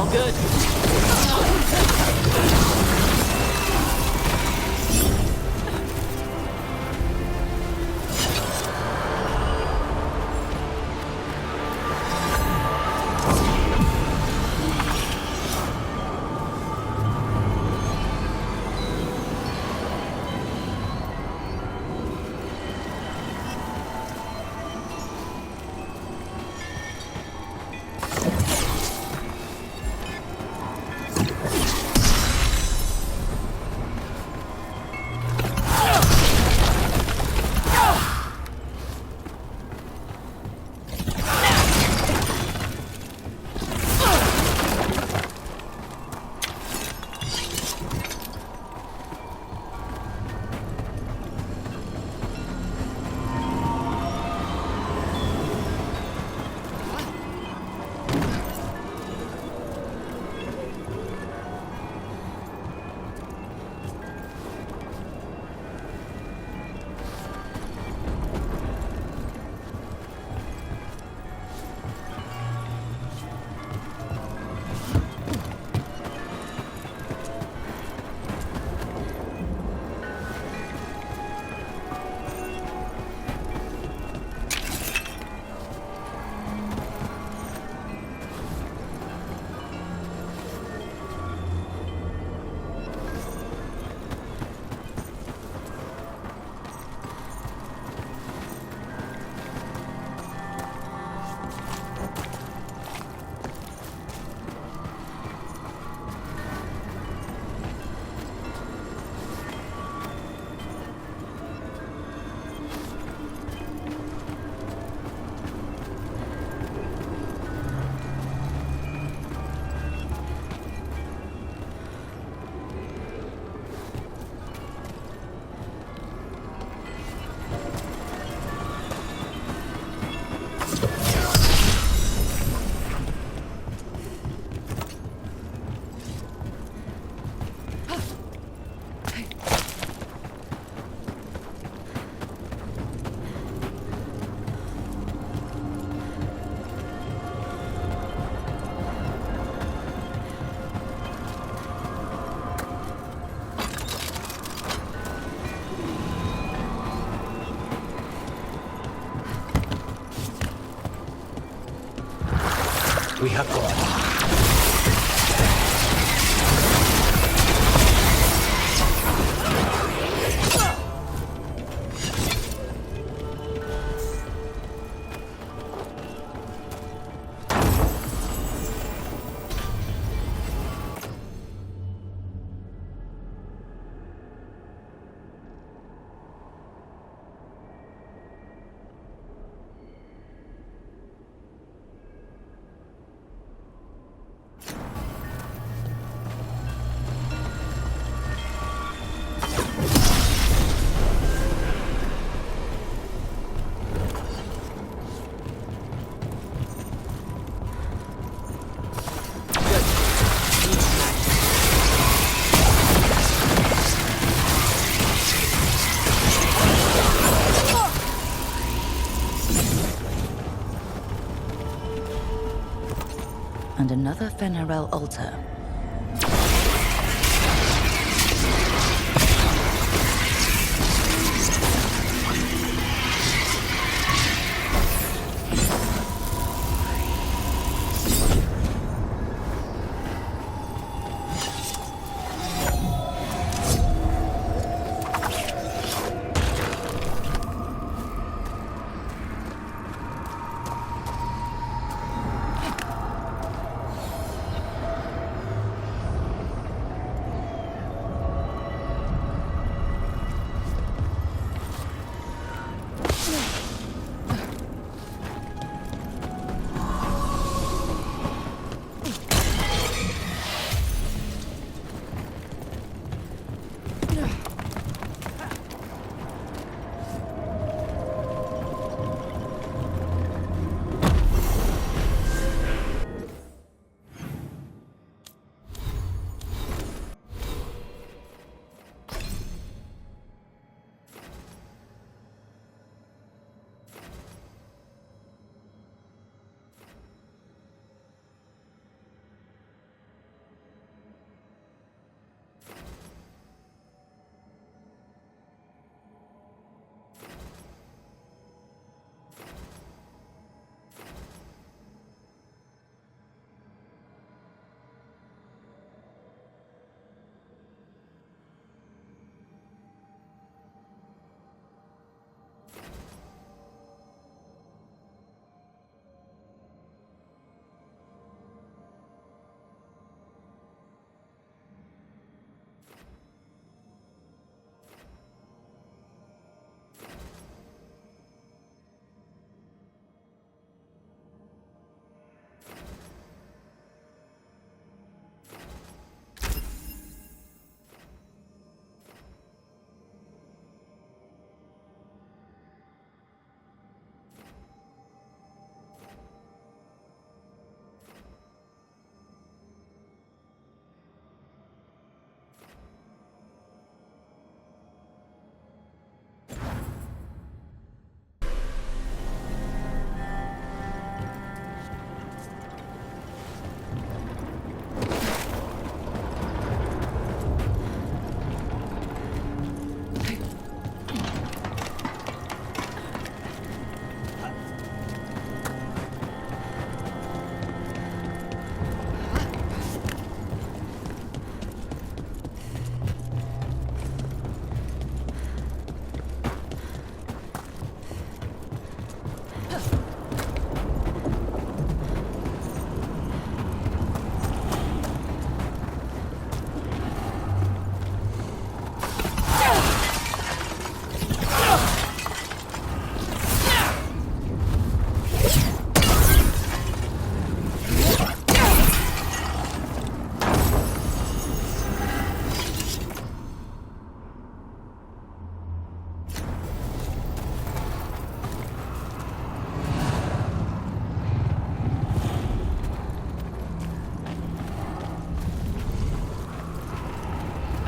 All good. We have gone. And another Fenarel altar.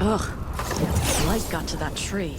Ugh. The light got to that tree.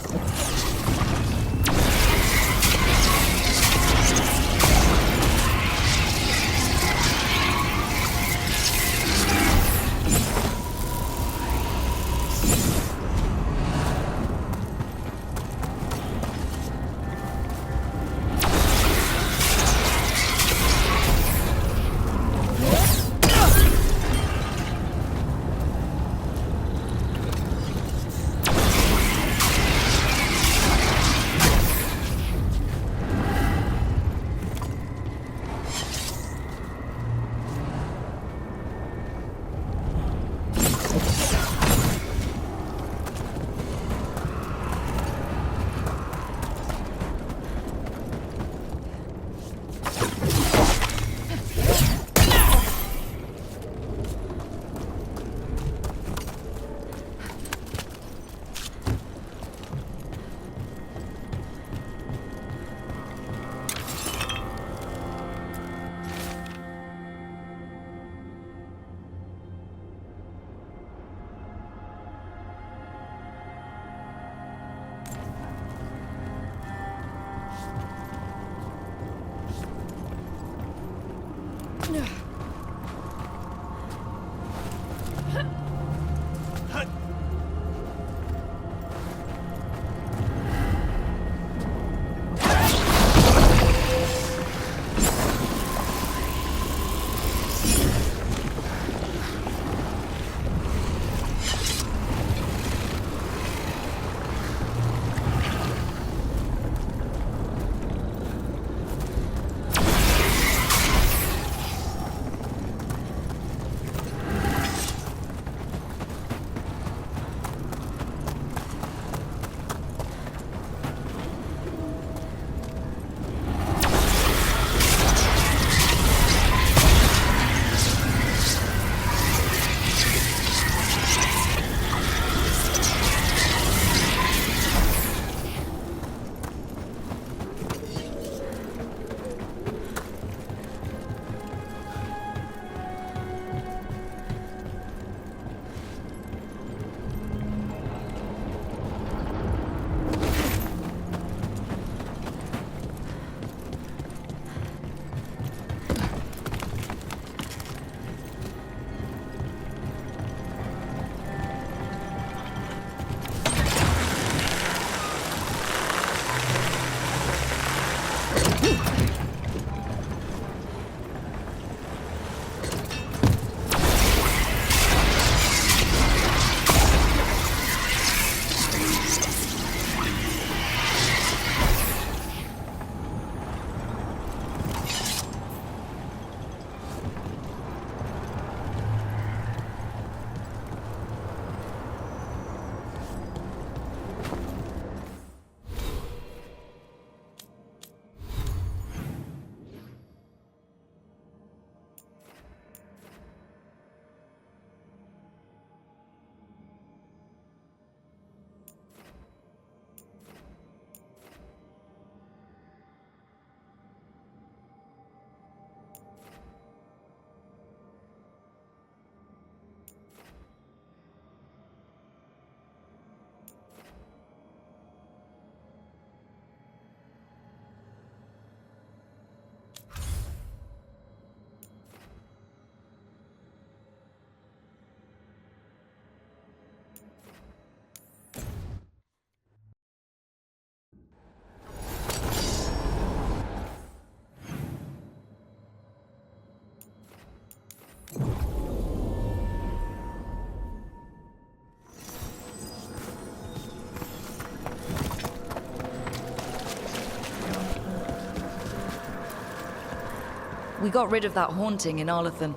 We got rid of that haunting in Arlathan.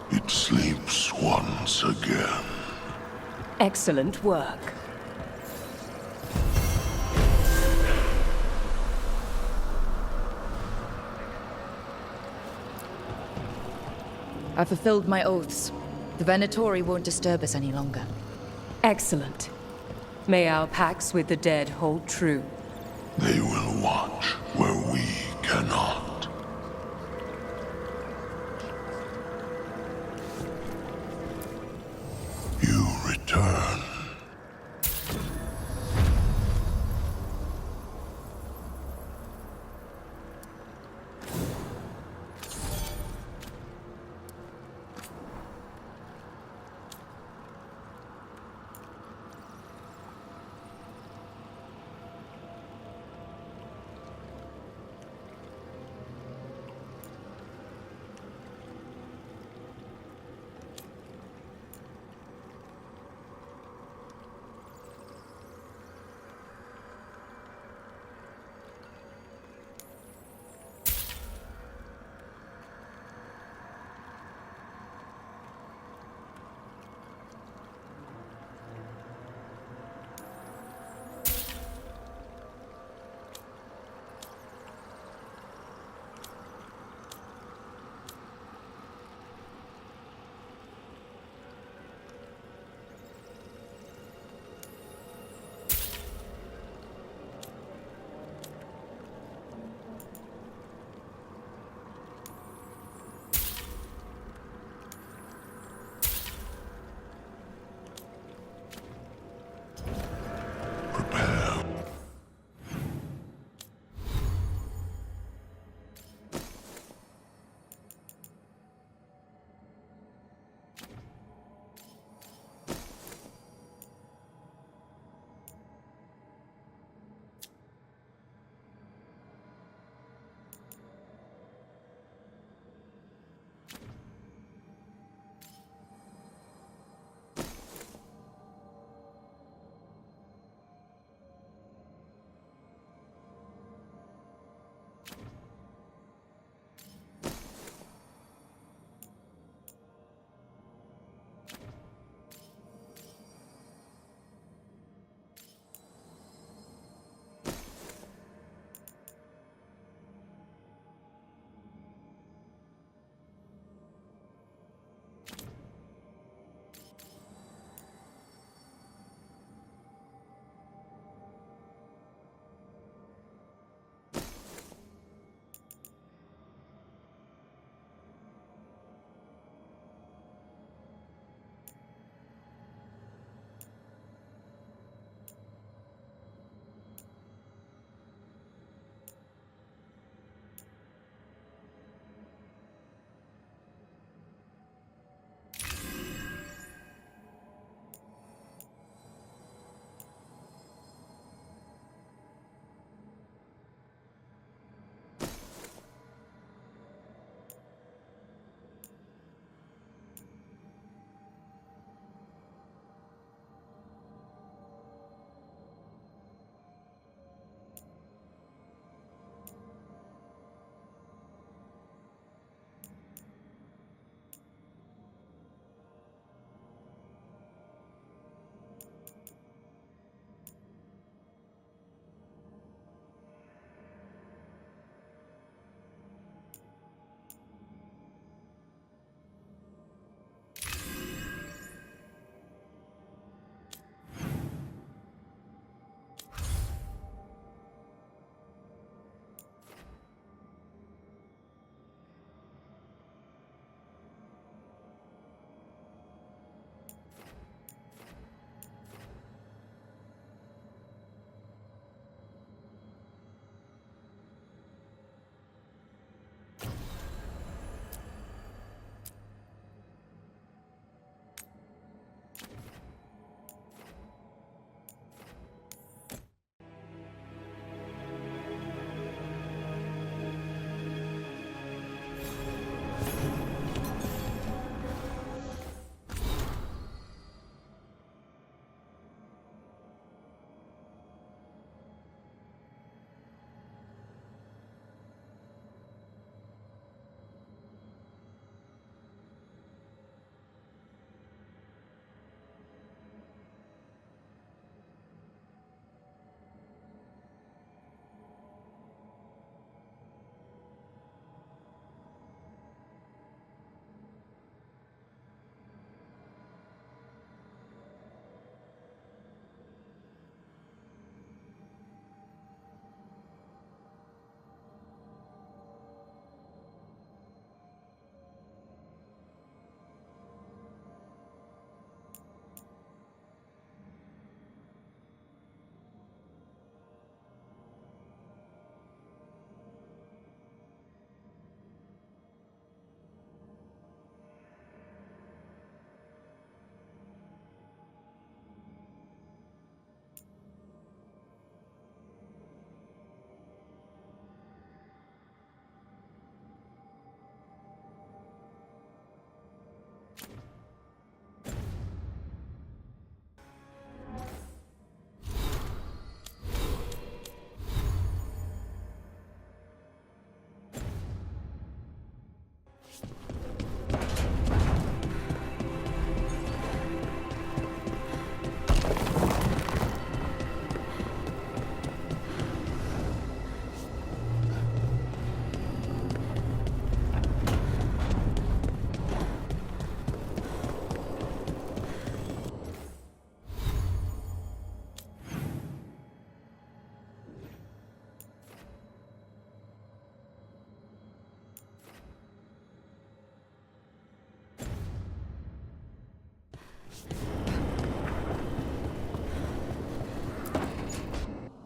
It sleeps once again. Excellent work. I fulfilled my oaths. The Venatori won't disturb us any longer. Excellent. May our pacts with the dead hold true. They will watch where we cannot. You return.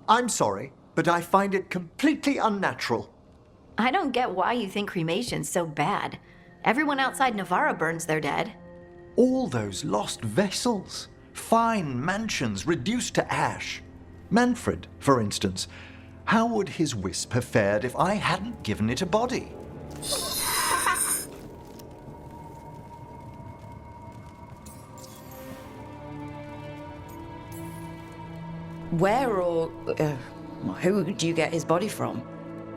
I'm sorry, but I find it completely unnatural. I don't get why you think cremation's so bad. Everyone outside Navarra burns their dead. All those lost vessels, fine mansions reduced to ash. Manfred, for instance, how would his wisp have fared if I hadn't given it a body? Where or who do you get his body from?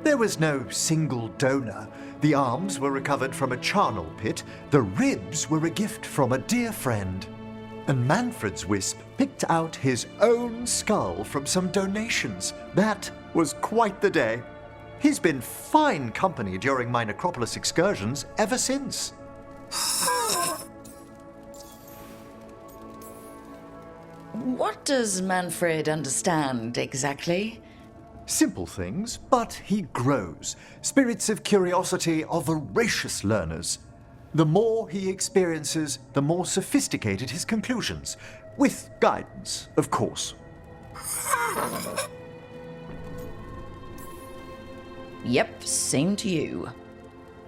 There was no single donor. The arms were recovered from a charnel pit. The ribs were a gift from a dear friend. And Manfred's wisp picked out his own skull from some donations. That was quite the day. He's been fine company during my Necropolis excursions ever since. What does Manfred understand exactly? Simple things, but he grows. Spirits of curiosity are voracious learners. The more he experiences, the more sophisticated his conclusions. With guidance, of course. Yep, same to you.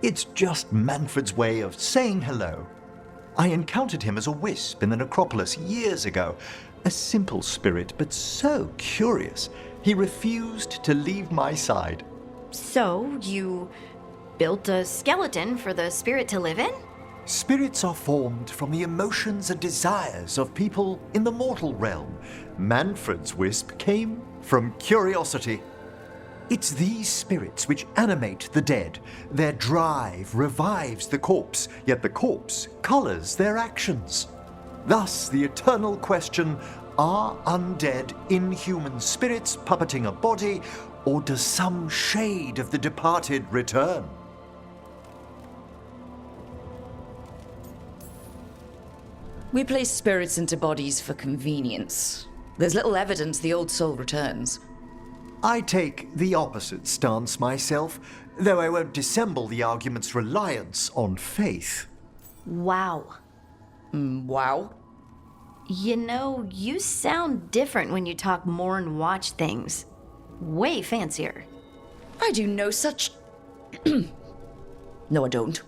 It's just Manfred's way of saying hello. I encountered him as a wisp in the Necropolis years ago. A simple spirit, but so curious. He refused to leave my side. So, you built a skeleton for the spirit to live in? Spirits are formed from the emotions and desires of people in the mortal realm. Manfred's wisp came from curiosity. It's these spirits which animate the dead. Their drive revives the corpse, yet the corpse colors their actions. Thus, the eternal question, are undead inhuman spirits puppeting a body, or does some shade of the departed return? We place spirits into bodies for convenience. There's little evidence the old soul returns. I take the opposite stance myself, though I won't dissemble the argument's reliance on faith. Wow. Wow. You know, you sound different when you talk more and watch things. Way fancier. I do no such... No, I don't.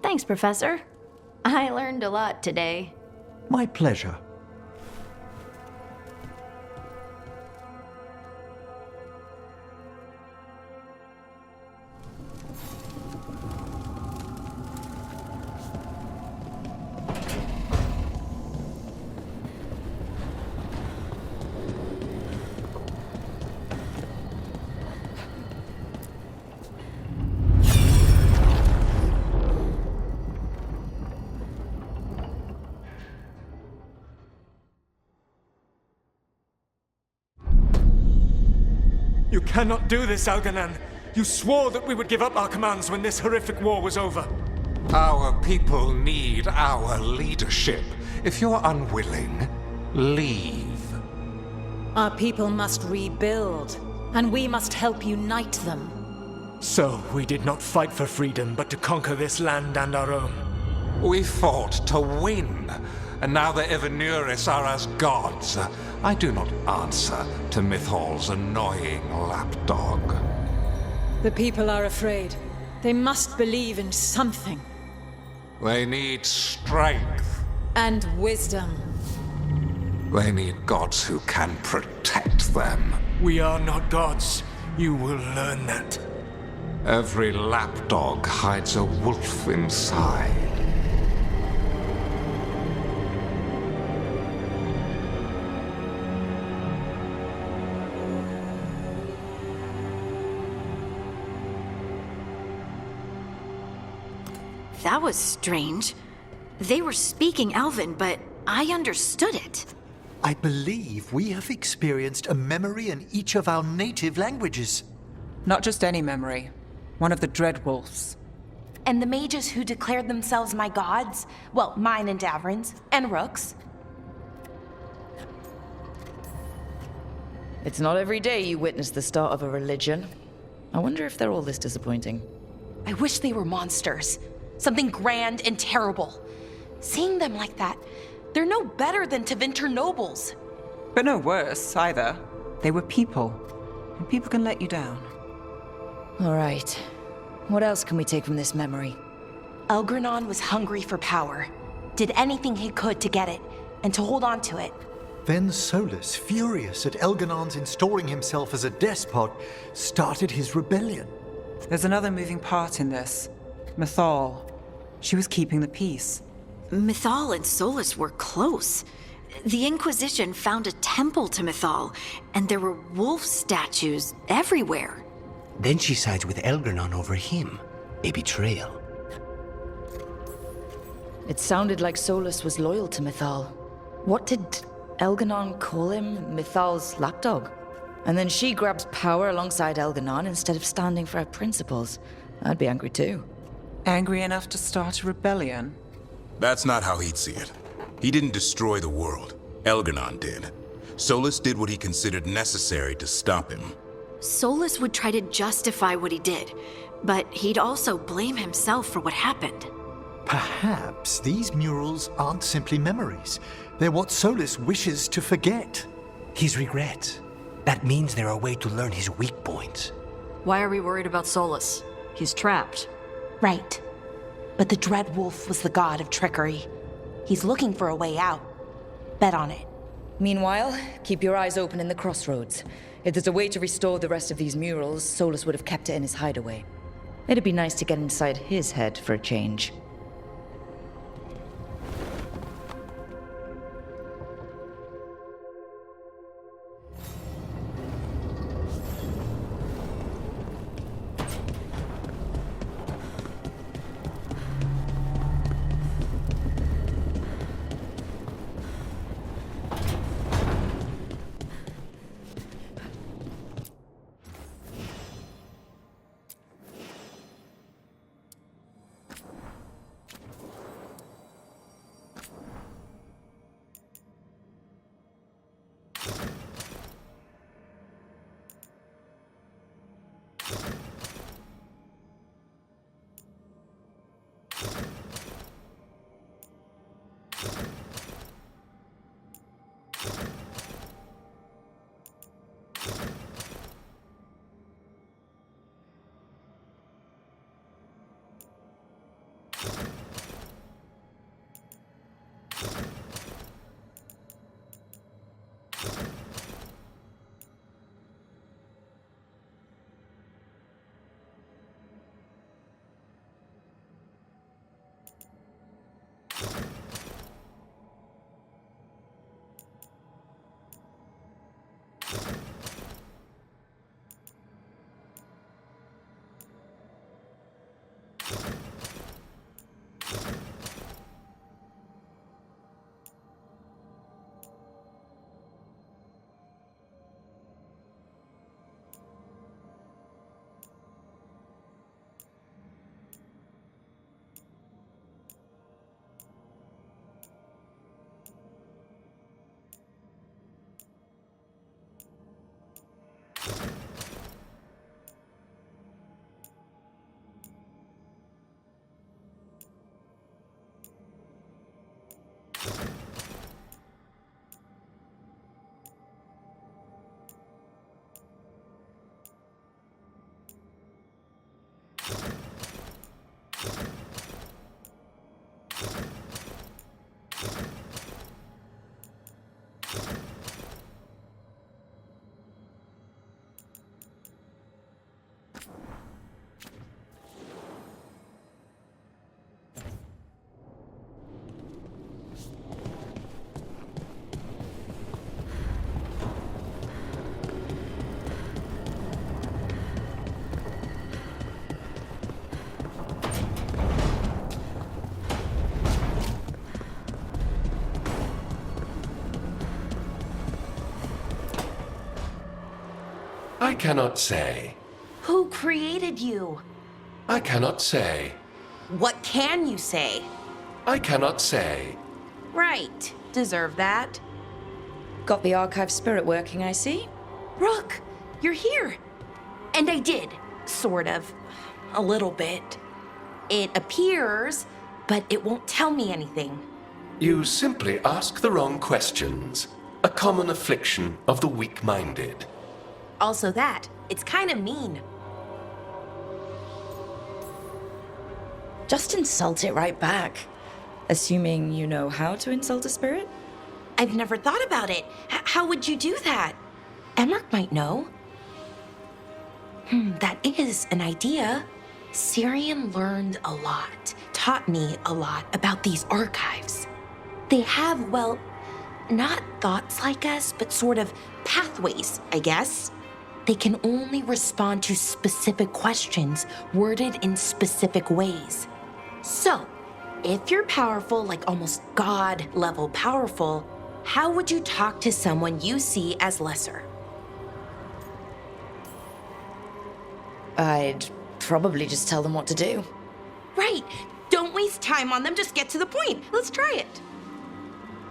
Thanks, Professor. I learned a lot today. My pleasure. You cannot do this, Algernon. You swore that we would give up our commands when this horrific war was over. Our people need our leadership. If you're unwilling, leave. Our people must rebuild, and we must help unite them. So, we did not fight for freedom, but to conquer this land and our own. We fought to win, and now the Evenuris are as gods. I do not answer to Mythal's annoying lapdog. The people are afraid. They must believe in something. They need strength. And wisdom. They need gods who can protect them. We are not gods. You will learn that. Every lapdog hides a wolf inside. That was strange. They were speaking Elven, but I understood it. I believe we have experienced a memory in each of our native languages. Not just any memory. One of the Dread Wolves. And the mages who declared themselves my gods? Well, mine and Davrin's, and Rook's. It's not every day you witness the start of a religion. I wonder if they're all this disappointing. I wish they were monsters. Something grand and terrible. Seeing them like that, they're no better than Tevinter nobles. But no worse, either. They were people. and people can let you down. All right. What else can we take from this memory? Elgranon was hungry for power, did anything he could to get it, and to hold on to it. Then Solus, furious at Elganon's installing himself as a despot, started his rebellion. There's another moving part in this. Mythal. She was keeping the peace. Mythal and Solus were close. The Inquisition found a temple to Mythal, and there were wolf statues everywhere. Then she sides with Elgranon over him. A betrayal. It sounded like Solus was loyal to Mythal. What did Elganon call him? Mythal's lapdog? And then she grabs power alongside Elganon instead of standing for her principles. I'd be angry too. Angry enough to start a rebellion? That's not how he'd see it. He didn't destroy the world. Elganon did. Solus did what he considered necessary to stop him. Solus would try to justify what he did, but he'd also blame himself for what happened. Perhaps these murals aren't simply memories. They're what Solus wishes to forget. His regrets. That means they're a way to learn his weak points. Why are we worried about Solus? He's trapped. Right. But the Dread Wolf was the god of trickery. He's looking for a way out. Bet on it. Meanwhile, keep your eyes open in the crossroads. If there's a way to restore the rest of these murals, Solus would have kept it in his hideaway. It'd be nice to get inside his head for a change. I cannot say. Who created you? I cannot say. What can you say? I cannot say. Right. Deserve that. Got the archive spirit working, I see. Rook, you're here. And I did. Sort of. A little bit. It appears, but it won't tell me anything. You simply ask the wrong questions. A common affliction of the weak-minded. Also that. It's kind of mean. Just insult it right back. Assuming you know how to insult a spirit? I've never thought about it. How would you do that? Emmerich might know. That is an idea. Syrian learned a lot, taught me a lot about these archives. They have, well, not thoughts like us, but sort of pathways, I guess. They can only respond to specific questions worded in specific ways. So, if you're powerful, like almost God-level powerful, how would you talk to someone you see as lesser? I'd probably just tell them what to do. Right. Don't waste time on them, just get to the point. Let's try it.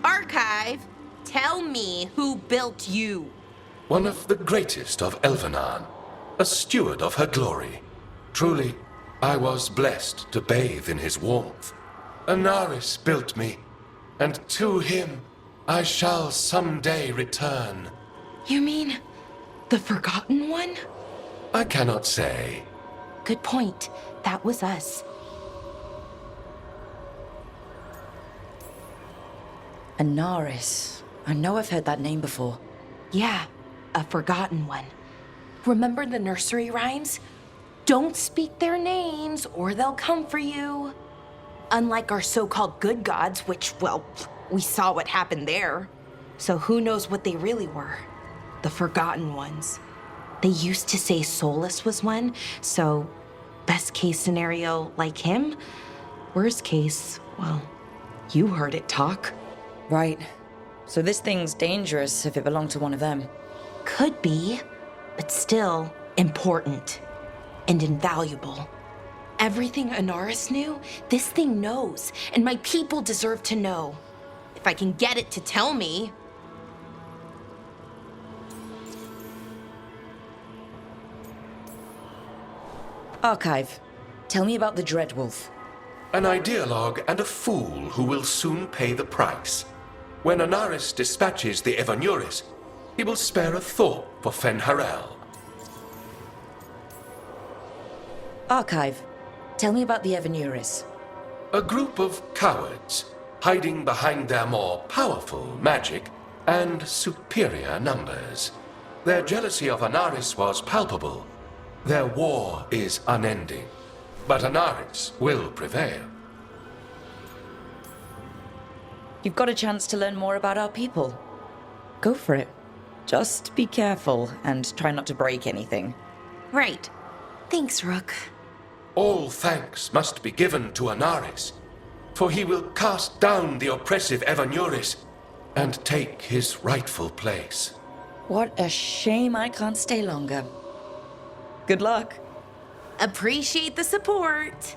Archive, tell me who built you. One of the greatest of Elvenan, a steward of her glory. Truly, I was blessed to bathe in his warmth. Anaris built me, and to him I shall someday return. You mean the Forgotten One? I cannot say. Good point. That was us. Anaris. I know I've heard that name before. Yeah, a Forgotten One. Remember the nursery rhymes? Don't speak their names or they'll come for you. Unlike our so-called good gods, which, well, we saw what happened there. So who knows what they really were? The Forgotten Ones. They used to say Solus was one, so best case scenario, like him. Worst case, well, you heard it talk. Right. So this thing's dangerous if it belonged to one of them. Could be, but still important and invaluable. Everything Anaris knew, this thing knows, and my people deserve to know. If I can get it to tell me. Archive, tell me about the Dreadwolf. An ideologue and a fool who will soon pay the price. When Anaris dispatches the Evanuris, he will spare a thought for Fen'Harel. Archive, tell me about the Evanuris. A group of cowards hiding behind their more powerful magic and superior numbers. Their jealousy of Anaris was palpable. Their war is unending, but Anaris will prevail. You've got a chance to learn more about our people. Go for it. Just be careful and try not to break anything. Right. Thanks, Rook. All thanks must be given to Anaris, for he will cast down the oppressive Evanuris and take his rightful place. What a shame I can't stay longer. Good luck. Appreciate the support.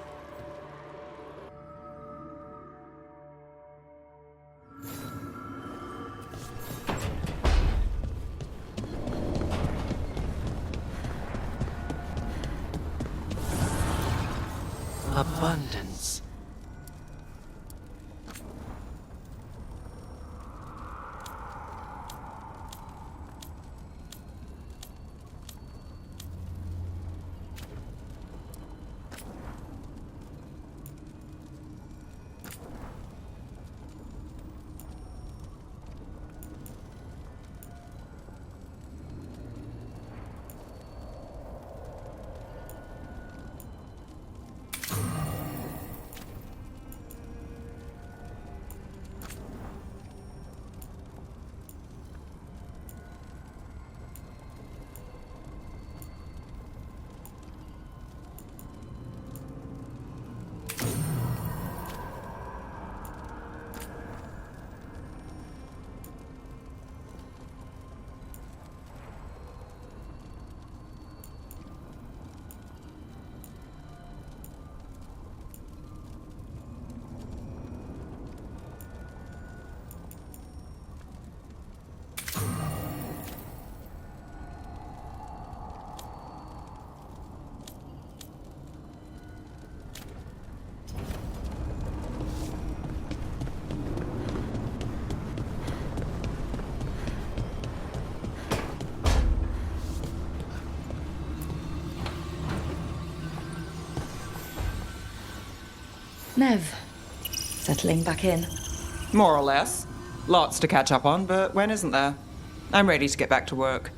Abundance. Nev, settling back in. More or less. Lots to catch up on, but when isn't there? I'm ready to get back to work.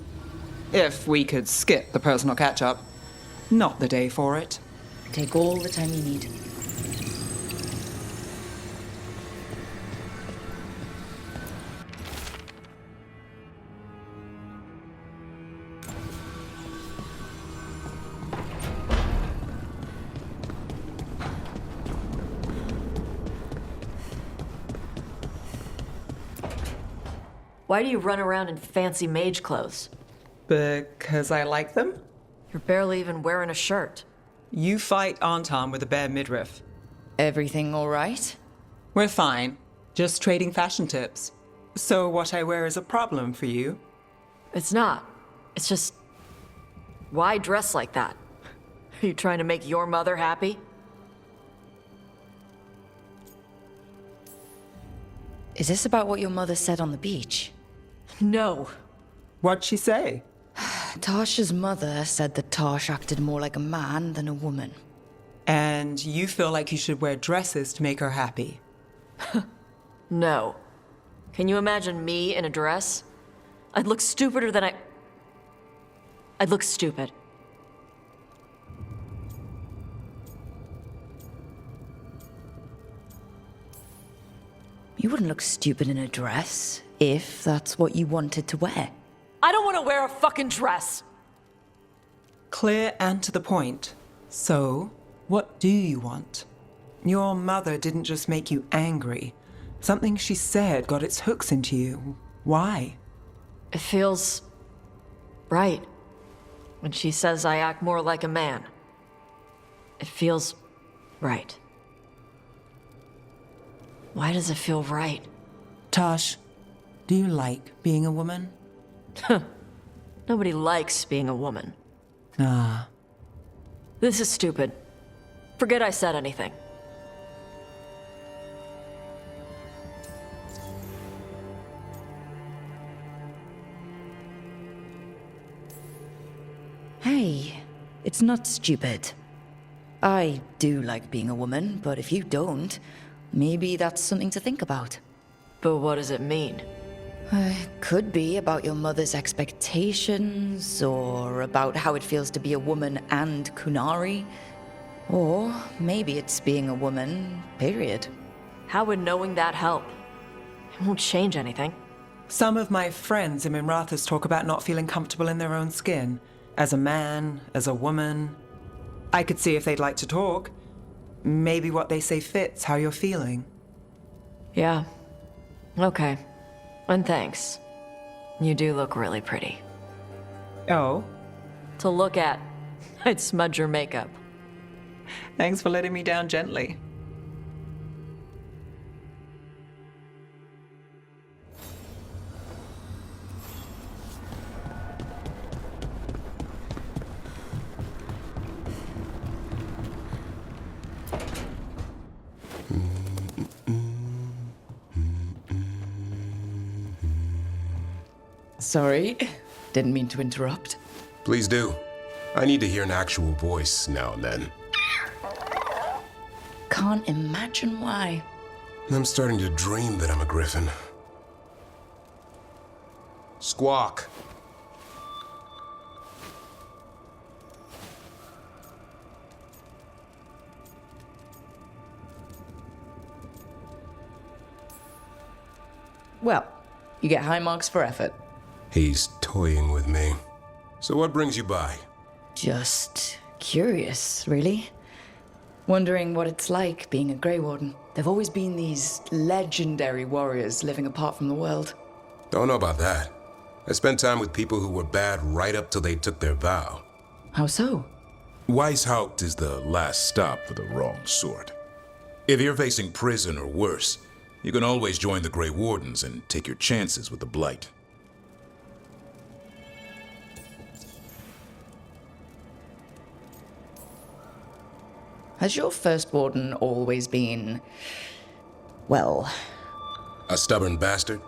If we could skip the personal catch-up. Not the day for it. Take all the time you need. Why do you run around in fancy mage clothes? Because I like them? You're barely even wearing a shirt. You fight Anton with a bare midriff. Everything all right? We're fine. Just trading fashion tips. So what I wear is a problem for you? It's not. It's just... Why dress like that? Are you trying to make your mother happy? Is this about what your mother said on the beach? No. What'd she say? Tasha's mother said that Tash acted more like a man than a woman. And you feel like you should wear dresses to make her happy? No. Can you imagine me in a dress? I'd look stupider than I'd look stupid. You wouldn't look stupid in a dress, if that's what you wanted to wear. I don't want to wear a fucking dress! Clear and to the point. So, what do you want? Your mother didn't just make you angry. Something she said got its hooks into you. Why? It feels... right. When she says I act more like a man. It feels... right. Why does it feel right? Tosh, do you like being a woman? Nobody likes being a woman. Ah. This is stupid. Forget I said anything. Hey, it's not stupid. I do like being a woman, but if you don't, maybe that's something to think about. But what does it mean? Could be about your mother's expectations, or about how it feels to be a woman and Kunari. Or maybe it's being a woman, period. How would knowing that help? It won't change anything. Some of my friends in Minrathas talk about not feeling comfortable in their own skin. As a man, as a woman. I could see if they'd like to talk. Maybe what they say fits how you're feeling. Yeah. Okay. And thanks. You do look really pretty. Oh? To look at, I'd smudge your makeup. Thanks for letting me down gently. Sorry, didn't mean to interrupt. Please do. I need to hear an actual voice now and then. Can't imagine why. I'm starting to dream that I'm a griffin. Squawk. Well, you get high marks for effort. He's toying with me. So what brings you by? Just curious, really. Wondering what it's like being a Grey Warden. There've always been these legendary warriors living apart from the world. Don't know about that. I spent time with people who were bad right up till they took their vow. How so? Weishaupt is the last stop for the wrong sort. If you're facing prison or worse, you can always join the Grey Wardens and take your chances with the Blight. Has your first warden always been, well... A stubborn bastard?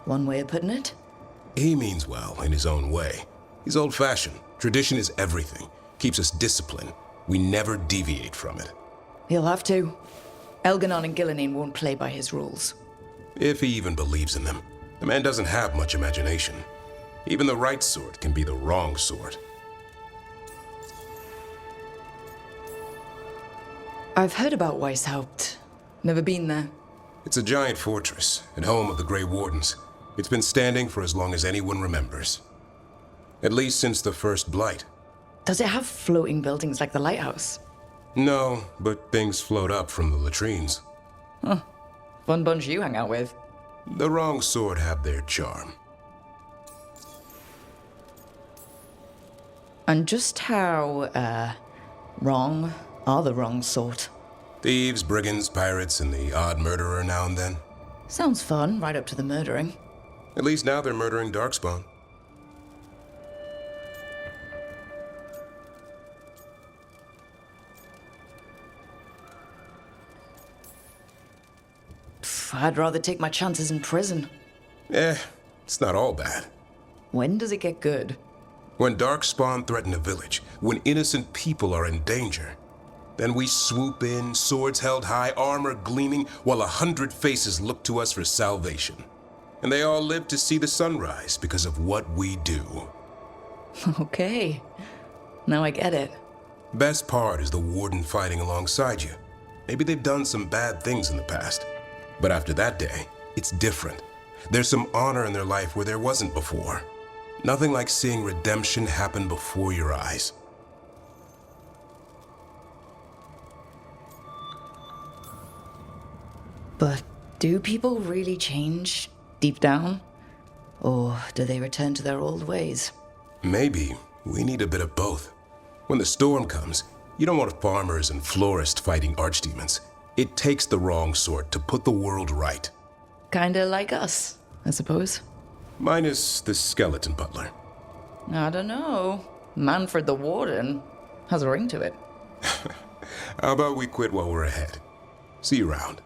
One way of putting it? He means well in his own way. He's old-fashioned. Tradition is everything. Keeps us disciplined. We never deviate from it. He'll have to. Elganon and Gillenine won't play by his rules. If he even believes in them. The man doesn't have much imagination. Even the right sort can be the wrong sort. I've heard about Weishaupt. Never been there. It's a giant fortress and home of the Grey Wardens. It's been standing for as long as anyone remembers. At least since the first Blight. Does it have floating buildings like the lighthouse? No, but things float up from the latrines. Huh. Fun bunch you hang out with. The wrong sort have their charm. And just how, wrong are the wrong sort? Thieves, brigands, pirates, and the odd murderer now and then. Sounds fun, right up to the murdering. At least now they're murdering Darkspawn. I'd rather take my chances in prison. It's not all bad. When does it get good? When Darkspawn threaten a village, when innocent people are in danger. Then we swoop in, swords held high, armor gleaming, while 100 faces look to us for salvation. And they all live to see the sunrise because of what we do. Okay. Now I get it. Best part is the Warden fighting alongside you. Maybe they've done some bad things in the past. But after that day, it's different. There's some honor in their life where there wasn't before. Nothing like seeing redemption happen before your eyes. But do people really change deep down? Or do they return to their old ways? Maybe we need a bit of both. When the storm comes, you don't want farmers and florists fighting archdemons. It takes the wrong sort to put the world right. Kinda like us, I suppose. Minus the skeleton butler. I don't know. Manfred the Warden has a ring to it. How about we quit while we're ahead? See you around.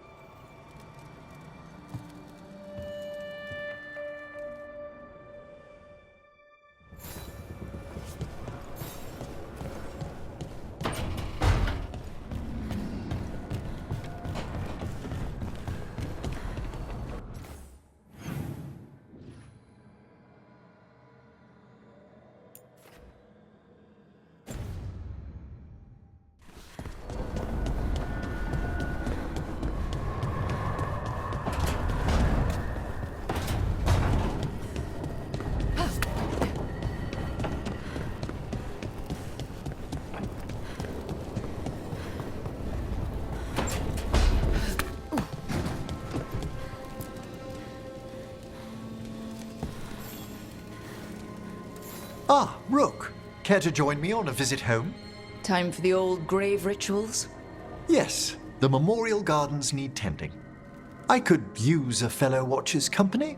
Ah, Rook. Care to join me on a visit home? Time for the old grave rituals? Yes, the memorial gardens need tending. I could use a fellow watcher's company.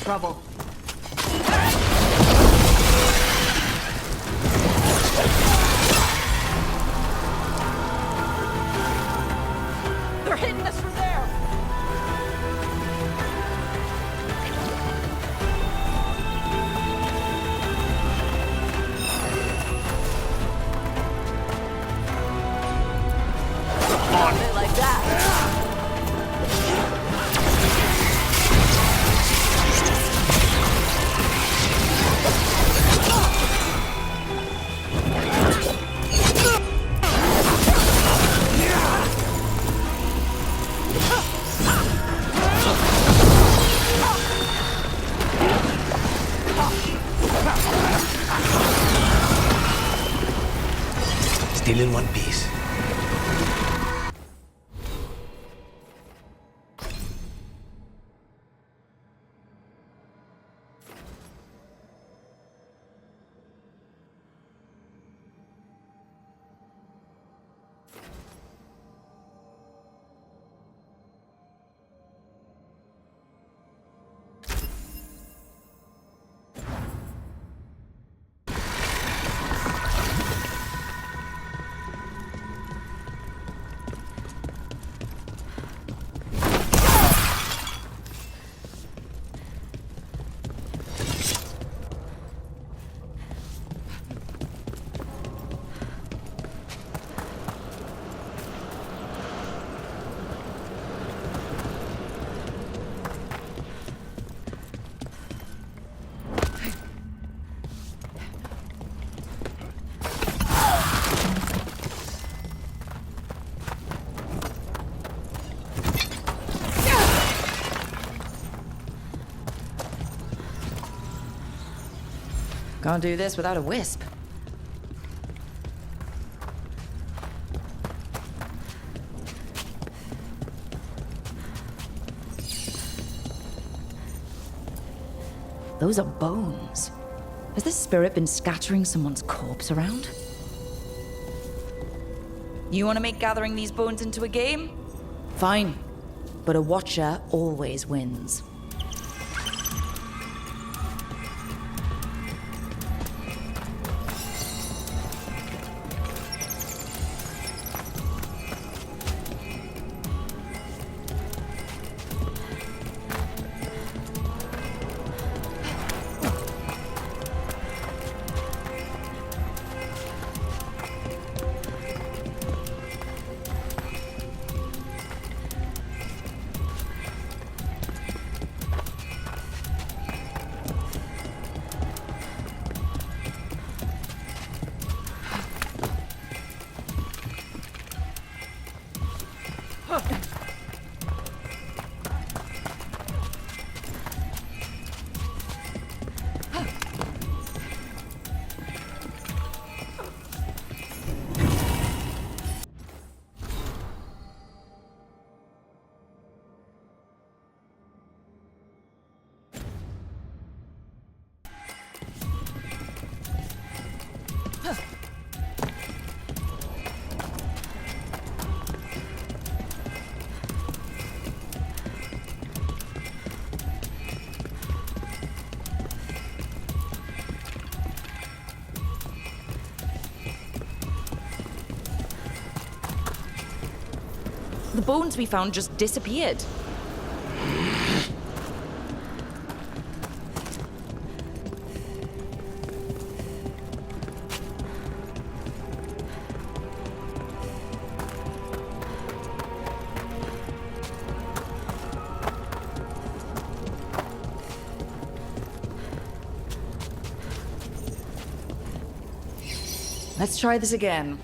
Trouble. They're hitting us from there! still in one piece. Can't do this without a wisp. Those are bones. Has this spirit been scattering someone's corpse around? You want to make gathering these bones into a game? Fine. But a watcher always wins. The bones we found just disappeared. Let's try this again.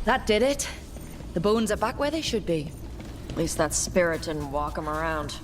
That did it. The bones are back where they should be. At least that spirit didn't walk them around.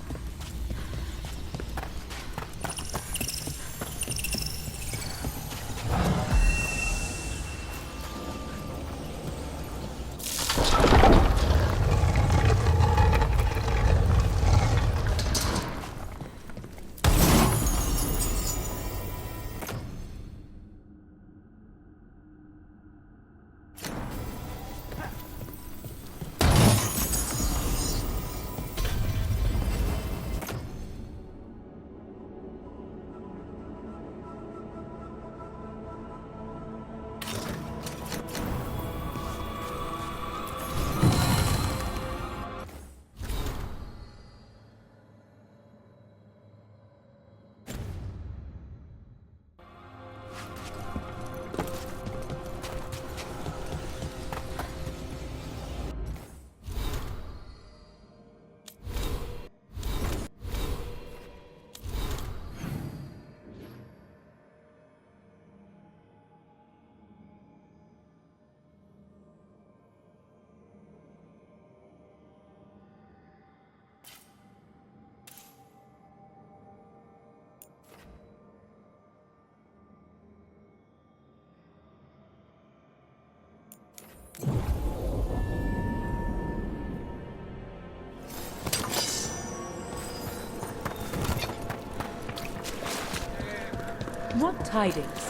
What tidings?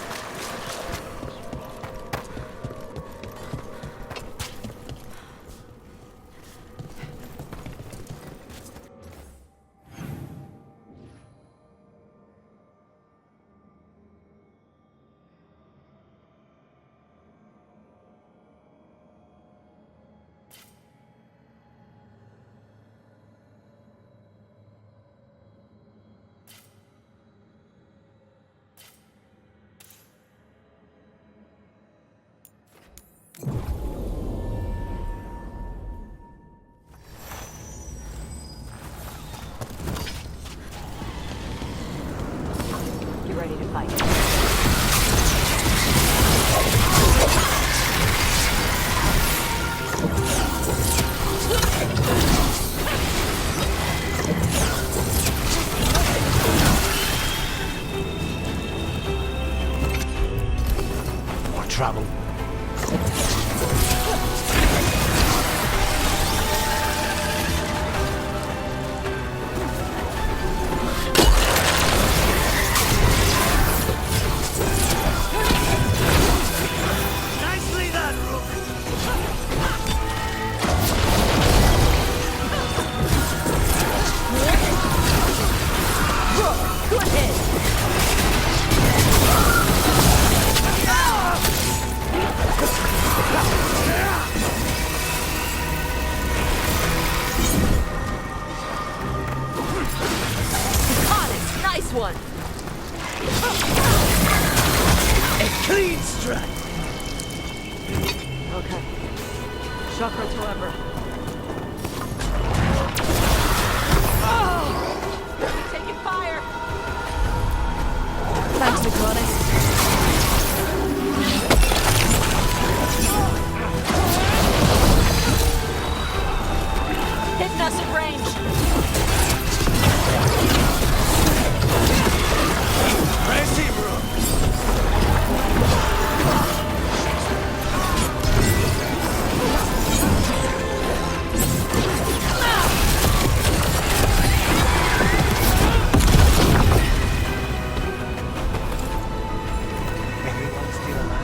Get ready to fight. More trouble. Nice one! A clean strike! Okay. Chakra to Ember. Taking fire! Thanks, Necronis. Hitting us at range. Crazy, bro! Everyone's still alive.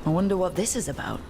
I wonder what this is about.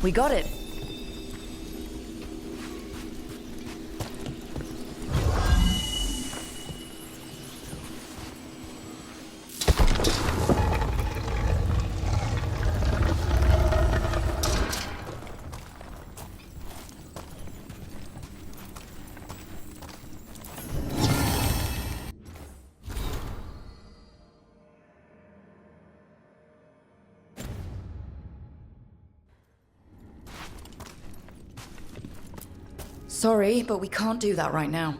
We got it. Sorry, but we can't do that right now.